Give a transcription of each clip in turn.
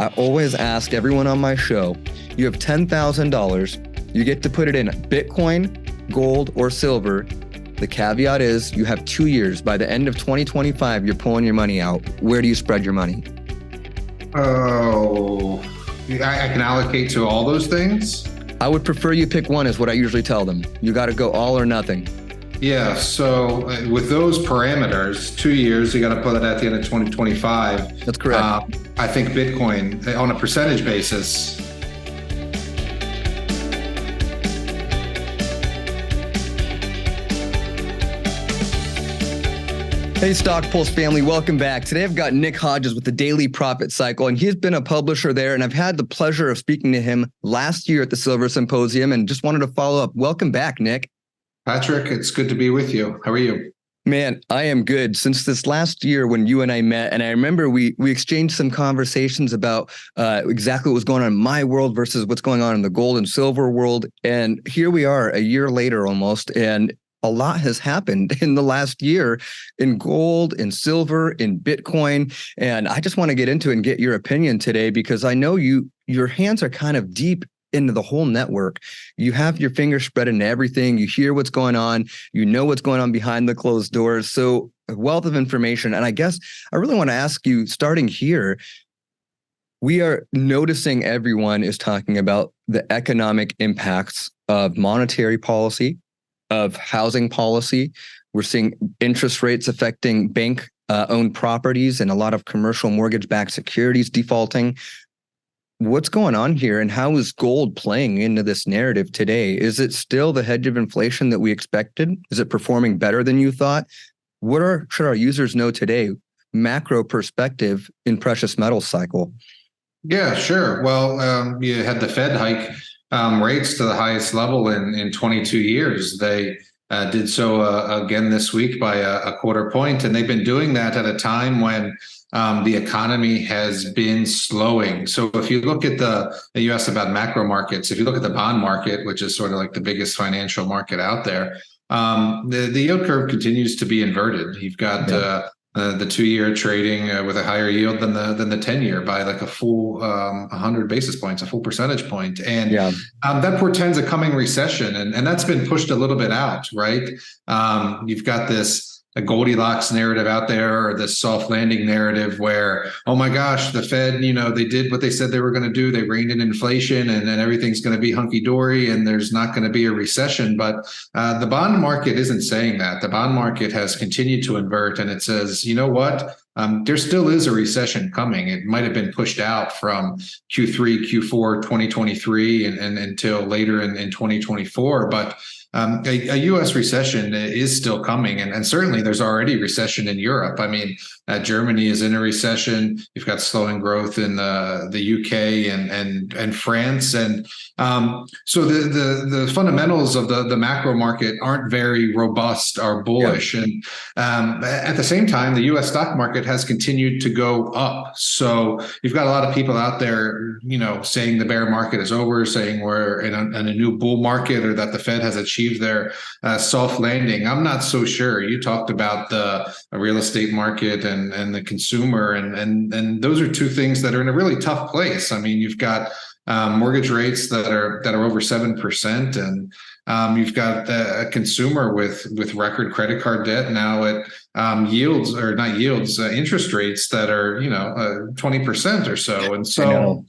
I always ask everyone on my show, you have $10,000, you get to put it in Bitcoin, gold, or silver. The caveat is you have 2 years. By the end of 2025, you're pulling your money out. Where do you spread your money? Oh, I can allocate to all those things? I would prefer you pick one is what I usually tell them. You got to go all or nothing. Yeah, so with those parameters, 2 years, you got to put it at the end of 2025. That's correct. I think Bitcoin on a percentage basis. Hey, StockPulse family, welcome back. Today I've got Nick Hodges with the Daily Profit Cycle, and he's been a publisher there, and I've had the pleasure of speaking to him last year at the Silver Symposium and just wanted to follow up. Welcome back, Nick. Patrick, it's good to be with you. How are you? Man, I am good. Since this last year when you and I met, and I remember we exchanged some conversations about exactly what was going on in my world versus what's going on in the gold and silver world. And here we are a year later almost, and a lot has happened in the last year in gold, in silver, in Bitcoin. And I just want to get into it and get your opinion today, because I know your hands are kind of deep into the whole network. You have your fingers spread into everything. You hear what's going on. You know what's going on behind the closed doors. So a wealth of information. And I guess I really want to ask you, starting here, we are noticing everyone is talking about the economic impacts of monetary policy, of housing policy. We're seeing interest rates affecting bank-owned properties and a lot of commercial mortgage-backed securities defaulting. What's going on here, and how is gold playing into this narrative today? Is it still the hedge of inflation that we expected? Is it performing better than you thought? Should our users know today, macro perspective in precious metals cycle? Yeah, sure. Well, you had the Fed hike rates to the highest level in 22 years. They did so again this week by a quarter point, and they've been doing that at a time when the economy has been slowing. So if you look at you asked about macro markets, if you look at the bond market, which is sort of like the biggest financial market out there, the yield curve continues to be inverted. You've got the 2 year trading with a higher yield than the 10-year by like a full 100 basis points, a full percentage point. And that portends a coming recession. And that's been pushed a little bit out, right? You've got a Goldilocks narrative out there, or this soft landing narrative where, oh my gosh, the Fed, they did what they said they were going to do. They reined in inflation, and then everything's going to be hunky dory and there's not going to be a recession. But the bond market isn't saying that. The bond market has continued to invert, and it says, you know what? There still is a recession coming. It might have been pushed out from Q3, Q4, 2023 and until later in 2024. But a U.S. recession is still coming, and certainly there's already recession in Europe. I mean, Germany is in a recession. You've got slowing growth in the UK and France, and so the fundamentals of the macro market aren't very robust or bullish. And at the same time, the U.S. stock market has continued to go up. So you've got a lot of people out there, saying the bear market is over, saying we're in a new bull market, or that the Fed has achieved their soft landing. I'm not so sure. You talked about the real estate market and the consumer, and those are two things that are in a really tough place. I mean, you've got mortgage rates that are over 7%, and you've got a consumer with record credit card debt now at interest rates that are 20% or so, and so.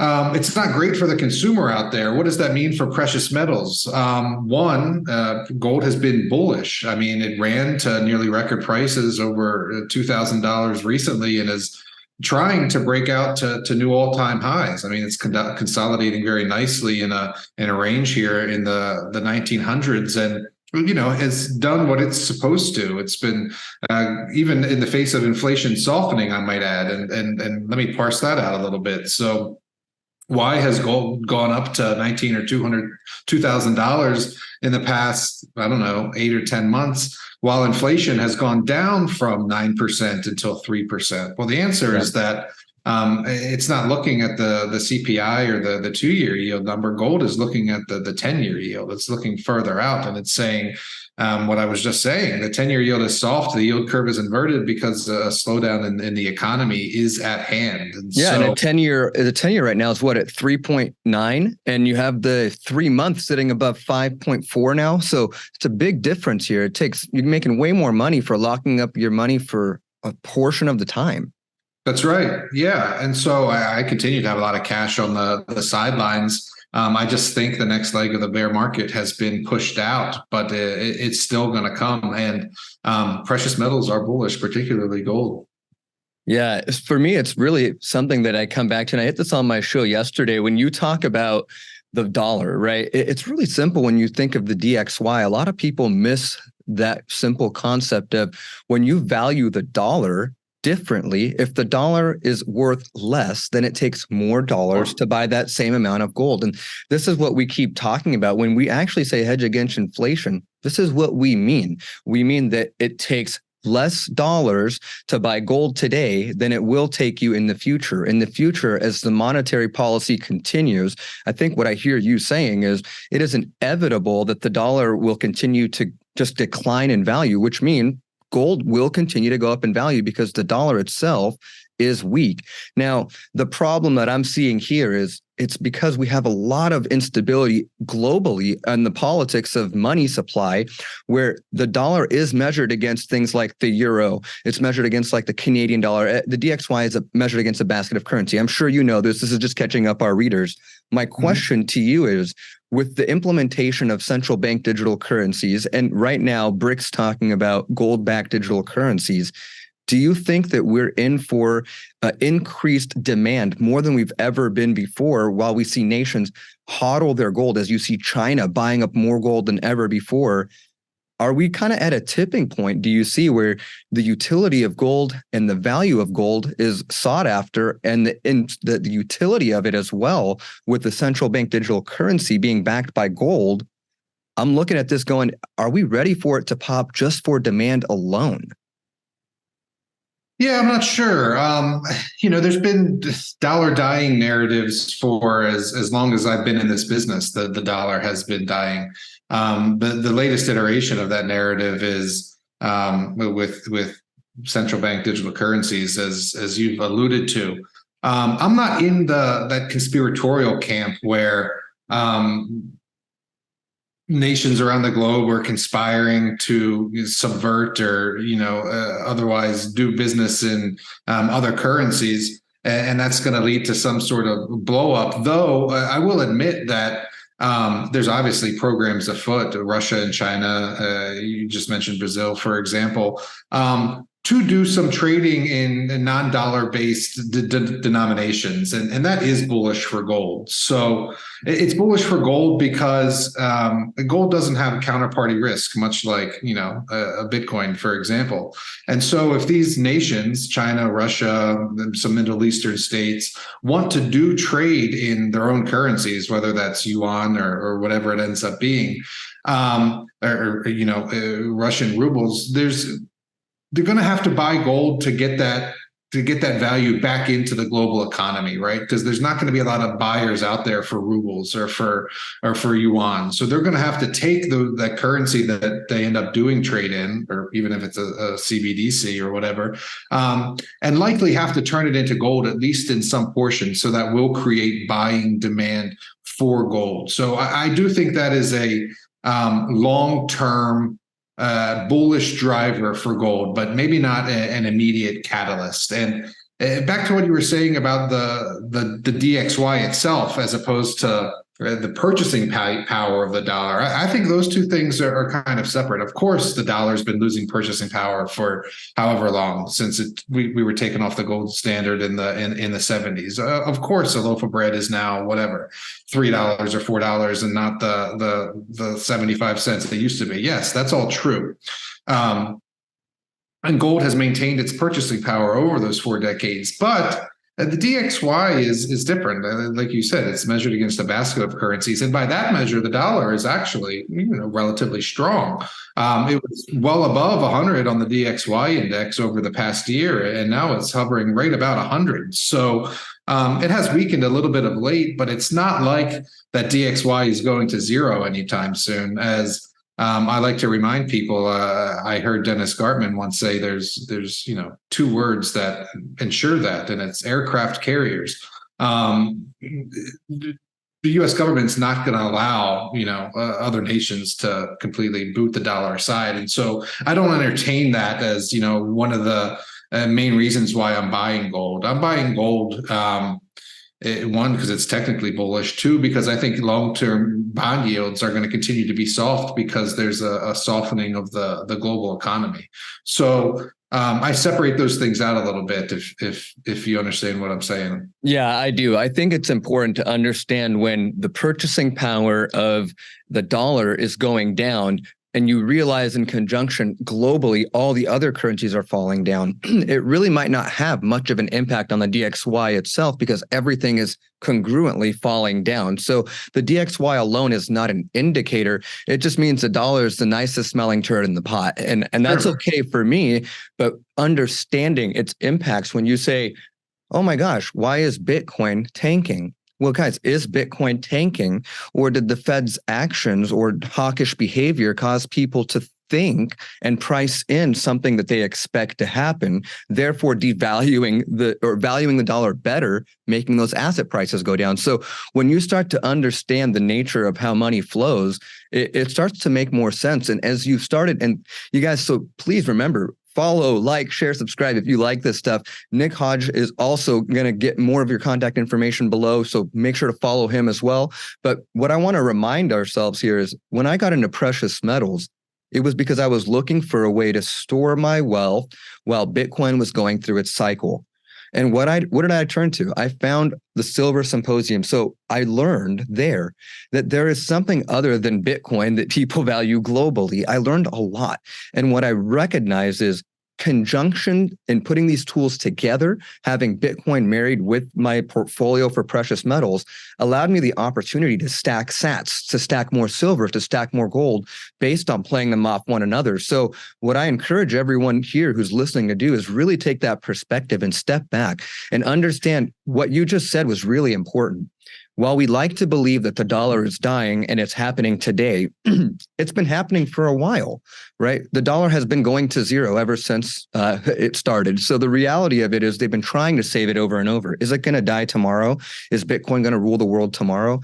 It's not great for the consumer out there. What does that mean for precious metals? Gold has been bullish. I mean, it ran to nearly record prices over $2,000 recently, and is trying to break out to new all-time highs. I mean, it's consolidating very nicely in a range here in the 1900s, and has done what it's supposed to. It's been even in the face of inflation softening, I might add, and let me parse that out a little bit. So why has gold gone up to $1,900 or $2,000 in the past, 8 or 10 months, while inflation has gone down from 9% until 3%? Well, the answer is that It's not looking at the CPI or the 2-year yield number. Gold is looking at the 10-year yield. It's looking further out, and it's saying what I was just saying. The 10-year yield is soft. The yield curve is inverted because a slowdown in the economy is at hand. And yeah, so, and the 10-year right now is what, at 3.9, and you have the 3-month sitting above 5.4 now. So it's a big difference here. You're making way more money for locking up your money for a portion of the time. that's right. Yeah. And so I continue to have a lot of cash on the sidelines. I just think the next leg of the bear market has been pushed out, but it's still going to come. And precious metals are bullish, particularly gold. Yeah, for me, it's really something that I come back to. And I hit this on my show yesterday. When you talk about the dollar, right? It's really simple when you think of the DXY. A lot of people miss that simple concept of when you value the dollar differently, if the dollar is worth less, then it takes more dollars to buy that same amount of gold. And this is what we keep talking about. When we actually say hedge against inflation, this is what we mean. We mean that it takes less dollars to buy gold today than it will take you in the future. In the future, as the monetary policy continues, I think what I hear you saying is it is inevitable that the dollar will continue to just decline in value, which means gold will continue to go up in value because the dollar itself is weak. Now, the problem that I'm seeing here is it's because we have a lot of instability globally in the politics of money supply, where the dollar is measured against things like the euro. It's measured against like the Canadian dollar. The DXY is measured against a basket of currency. I'm sure you know this. This is just catching up our readers. My question to you is, with the implementation of central bank digital currencies, and right now BRICS talking about gold-backed digital currencies, do you think that we're in for increased demand more than we've ever been before, while we see nations hodl their gold, as you see China buying up more gold than ever before? Are we kind of at a tipping point, do you see, where the utility of gold and the value of gold is sought after, and the utility of it as well, with the central bank digital currency being backed by gold? I'm looking at this going, are we ready for it to pop just for demand alone? Yeah, I'm not sure. There's been dollar dying narratives for as long as I've been in this business. The dollar has been dying. The latest iteration of that narrative is with central bank digital currencies, as you've alluded to. I'm not in that conspiratorial camp where nations around the globe are conspiring to subvert or otherwise do business in other currencies, and that's going to lead to some sort of blow up. Though I will admit that there's obviously programs afoot. Russia and China, you just mentioned Brazil, for example, to do some trading in non-dollar based denominations. And that is bullish for gold. So it's bullish for gold because gold doesn't have counterparty risk, much like, a Bitcoin, for example. And so if these nations, China, Russia, some Middle Eastern states, want to do trade in their own currencies, whether that's yuan or whatever it ends up being, Russian rubles, they're going to have to buy gold to get that value back into the global economy, right? Because there's not going to be a lot of buyers out there for rubles or for yuan. So they're going to have to take that currency that they end up doing trade in, or even if it's a CBDC or whatever, and likely have to turn it into gold, at least in some portion. So that will create buying demand for gold. So I do think that is a long-term bullish driver for gold, but maybe not an immediate catalyst. And back to what you were saying about the DXY itself, as opposed to the purchasing power of the dollar, I think those two things are kind of separate. Of course, the dollar's been losing purchasing power for however long, since we were taken off the gold standard in the 70s. Of course, a loaf of bread is now whatever, $3 or $4, and not the 75 cents they used to be. Yes, that's all true. And gold has maintained its purchasing power over those 4 decades, but The DXY is different. Like you said, it's measured against a basket of currencies, and by that measure, the dollar is actually relatively strong. It was well above 100 on the DXY index over the past year, and now it's hovering right about 100. So it has weakened a little bit of late, but it's not like that DXY is going to zero anytime soon. As I like to remind people, I heard Dennis Gartman once say there's two words that ensure that, and it's aircraft carriers. The U.S. government's not going to allow other nations to completely boot the dollar aside, and so I don't entertain that as one of the main reasons why I'm buying gold. I'm buying gold. One, because it's technically bullish. Two, because I think long-term bond yields are going to continue to be soft because there's a softening of the global economy. So I separate those things out a little bit if you understand what I'm saying. Yeah, I do. I think it's important to understand when the purchasing power of the dollar is going down, and you realize in conjunction globally, all the other currencies are falling down, it really might not have much of an impact on the DXY itself because everything is congruently falling down. So the DXY alone is not an indicator. It just means the dollar is the nicest smelling turd in the pot. And that's okay for me, but understanding its impacts when you say, oh my gosh, why is Bitcoin tanking? Well, guys, is Bitcoin tanking, or did the Fed's actions or hawkish behavior cause people to think and price in something that they expect to happen, therefore devaluing valuing the dollar better, making those asset prices go down? So when you start to understand the nature of how money flows, it starts to make more sense. And as you started, and you guys, so please remember, follow, like, share, subscribe if you like this stuff. Nick Hodge is also going to get more of your contact information below, so make sure to follow him as well. But what I want to remind ourselves here is when I got into precious metals, it was because I was looking for a way to store my wealth while Bitcoin was going through its cycle. And what did I turn to? I found the Silver Symposium. So I learned there that there is something other than Bitcoin that people value globally. I learned a lot. And what I recognized is conjunction in putting these tools together, having Bitcoin married with my portfolio for precious metals allowed me the opportunity to stack sats, to stack more silver, to stack more gold based on playing them off one another. So what I encourage everyone here who's listening to do is really take that perspective and step back and understand what you just said was really important. While we like to believe that the dollar is dying and it's happening today, it's been happening for a while, right? The dollar has been going to zero ever since it started. So the reality of it is they've been trying to save it over and over. Is it going to die tomorrow? Is Bitcoin going to rule the world tomorrow?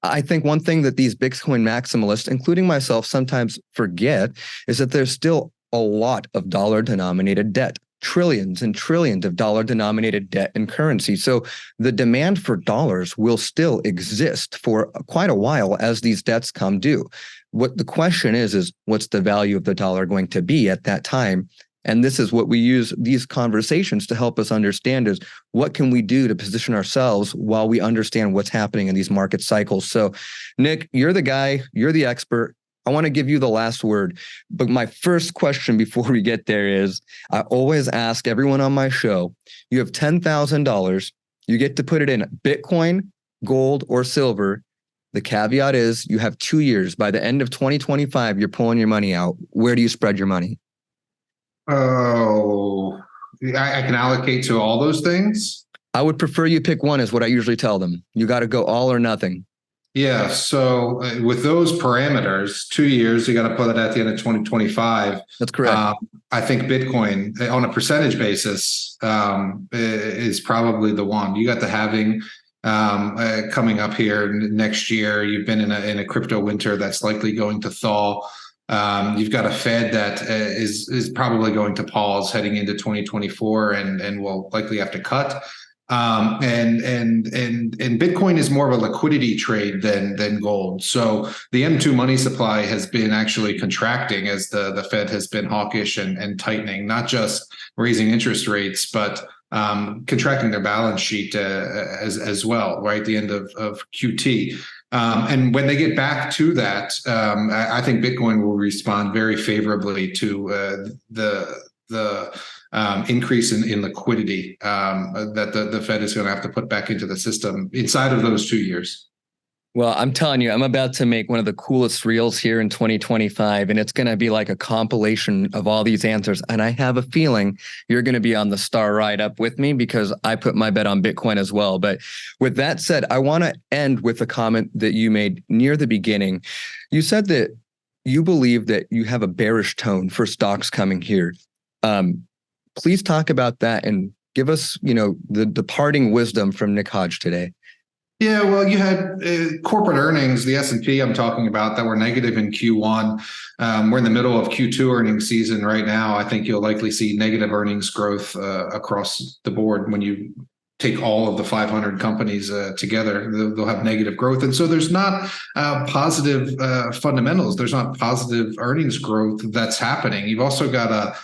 I think one thing that these Bitcoin maximalists, including myself, sometimes forget is that there's still a lot of dollar-denominated debt. Trillions and trillions of dollar-denominated debt and currency. So the demand for dollars will still exist for quite a while as these debts come due. What the question is what's the value of the dollar going to be at that time? And this is what we use these conversations to help us understand is what can we do to position ourselves while we understand what's happening in these market cycles. So Nick, you're the guy, you're the expert. I want to give you the last word, but my first question before we get there is, I always ask everyone on my show, you have $10,000, you get to put it in Bitcoin, gold, or silver. The caveat is you have 2 years. By the end of 2025, you're pulling your money out. Where do you spread your money? Oh, I can allocate to all those things. I would prefer you pick one is what I usually tell them. You got to go all or nothing. Yeah. So with those parameters, 2 years, you got to put it at the end of 2025. That's correct. I think Bitcoin on a percentage basis is probably the one. You got the halving coming up here next year. You've been in a crypto winter that's likely going to thaw. You've got a Fed that is probably going to pause heading into 2024 and will likely have to cut. And Bitcoin is more of a liquidity trade than gold. So the M2 money supply has been actually contracting as the Fed has been hawkish and tightening, not just raising interest rates, but contracting their balance sheet as well, right? The end of QT. And when they get back to that, I think Bitcoin will respond very favorably to the increase in liquidity that the Fed is going to have to put back into the system inside of those 2 years. Well, I'm telling you, I'm about to make one of the coolest reels here in 2025, and it's going to be like a compilation of all these answers. And I have a feeling you're going to be on the star ride up with me because I put my bet on Bitcoin as well. But with that said, I want to end with a comment that you made near the beginning. You said that you believe that you have a bearish tone for stocks coming here. Please talk about that and give us, the departing wisdom from Nick Hodge today. Yeah, well, you had corporate earnings, the S&P I'm talking about, that were negative in Q1. We're in the middle of Q2 earnings season right now. I think you'll likely see negative earnings growth across the board when you take all of the 500 companies together. They'll have negative growth. And so there's not positive fundamentals. There's not positive earnings growth that's happening. You've also got a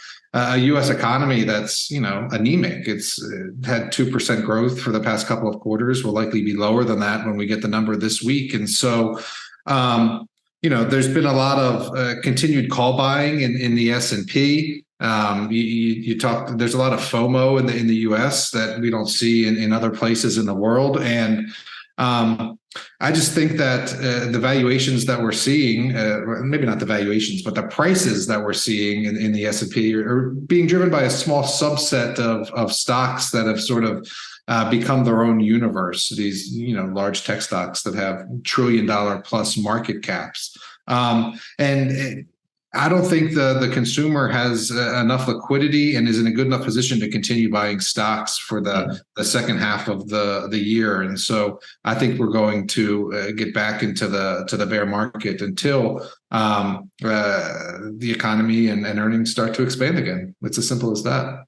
U.S. economy that's, anemic. It's had 2% growth for the past couple of quarters. Will likely be lower than that when we get the number this week. And so, there's been a lot of continued call buying in the S&P. You talk. There's a lot of FOMO in the U.S. that we don't see in other places in the world, and I just think that the valuations that we're seeing, maybe not the valuations, but the prices that we're seeing in the S&P are being driven by a small subset of stocks that have sort of become their own universe. These, large tech stocks that have $1 trillion plus market caps. And I don't think the consumer has enough liquidity and is in a good enough position to continue buying stocks for the second half of the year. And so I think we're going to get back into the bear market until the economy and earnings start to expand again. It's as simple as that.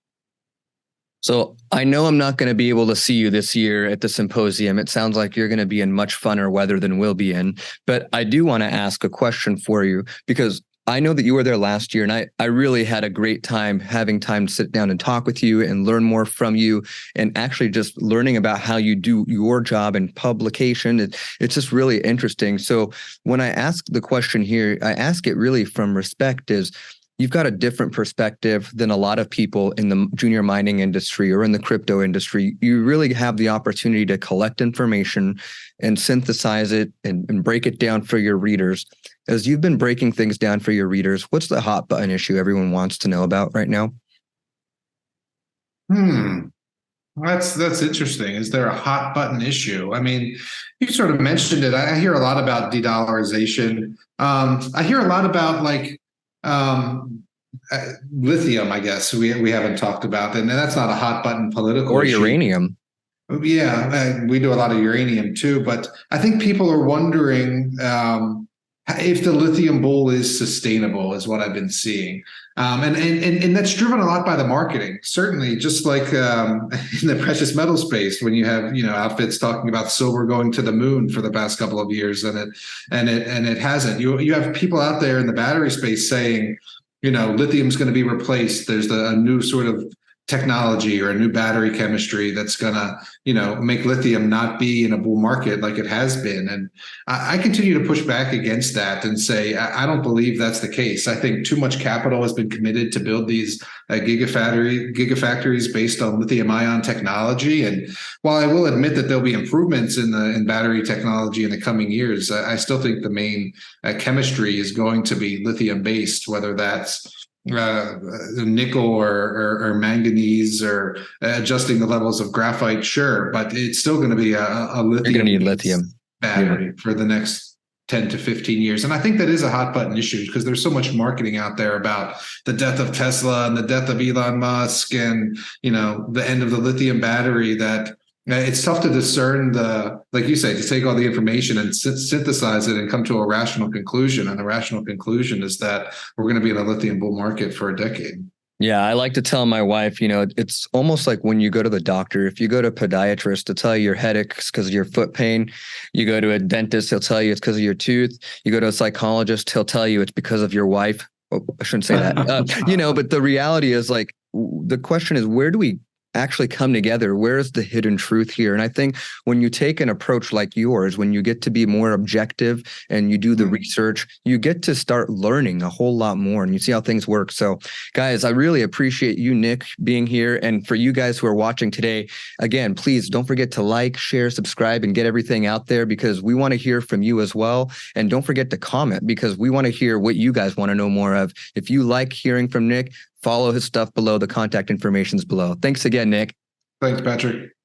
So I know I'm not going to be able to see you this year at the symposium. It sounds like you're going to be in much funner weather than we'll be in. But I do want to ask a question for you because I know that you were there last year, and I really had a great time having time to sit down and talk with you and learn more from you, and actually just learning about how you do your job in publication. It's just really interesting. So when I ask the question here, I ask it really from respect is, you've got a different perspective than a lot of people in the junior mining industry or in the crypto industry. You really have the opportunity to collect information and synthesize it and break it down for your readers. As you've been breaking things down for your readers, what's the hot button issue everyone wants to know about right now? That's interesting. Is there a hot button issue? I mean, you sort of mentioned it. I hear a lot about de-dollarization. I hear a lot about lithium, I guess we haven't talked about, and that's not a hot button political or issue. Uranium. Yeah, we do a lot of uranium too, but I think people are wondering if the lithium bull is sustainable, is what I've been seeing. And that's driven a lot by the marketing. Certainly, just like in the precious metal space, when you have outfits talking about silver going to the moon for the past couple of years, and it hasn't. You have people out there in the battery space saying, lithium's going to be replaced. There's a new sort of technology or a new battery chemistry that's gonna, make lithium not be in a bull market like it has been. And I continue to push back against that and say, I don't believe that's the case. I think too much capital has been committed to build these gigafactories based on lithium ion technology. And while I will admit that there'll be improvements in battery technology in the coming years, I still think the main chemistry is going to be lithium based, whether that's nickel or manganese or adjusting the levels of graphite, sure, but it's still going to be a lithium. You're going to need lithium battery for the next 10 to 15 years. And I think that is a hot button issue because there's so much marketing out there about the death of Tesla and the death of Elon Musk and, the end of the lithium battery that it's tough to discern like you say, to take all the information and synthesize it and come to a rational conclusion. And the rational conclusion is that we're going to be in a lithium bull market for a decade. Yeah, I like to tell my wife, it's almost like when you go to the doctor. If you go to a podiatrist to tell you your headache's because of your foot pain, you go to a dentist, he'll tell you it's because of your tooth. You go to a psychologist, he'll tell you it's because of your wife. Oh, I shouldn't say that. But the reality is the question is, where do we actually come together? Where's the hidden truth here? And I think when you take an approach like yours, when you get to be more objective and you do the research, you get to start learning a whole lot more and you see how things work. So guys, I really appreciate you, Nick, being here. And for you guys who are watching today, again, please don't forget to like, share, subscribe, and get everything out there because we want to hear from you as well. And don't forget to comment because we want to hear what you guys want to know more of. If you like hearing from Nick, follow his stuff below. The contact information's below. Thanks again, Nick. Thanks, Patrick.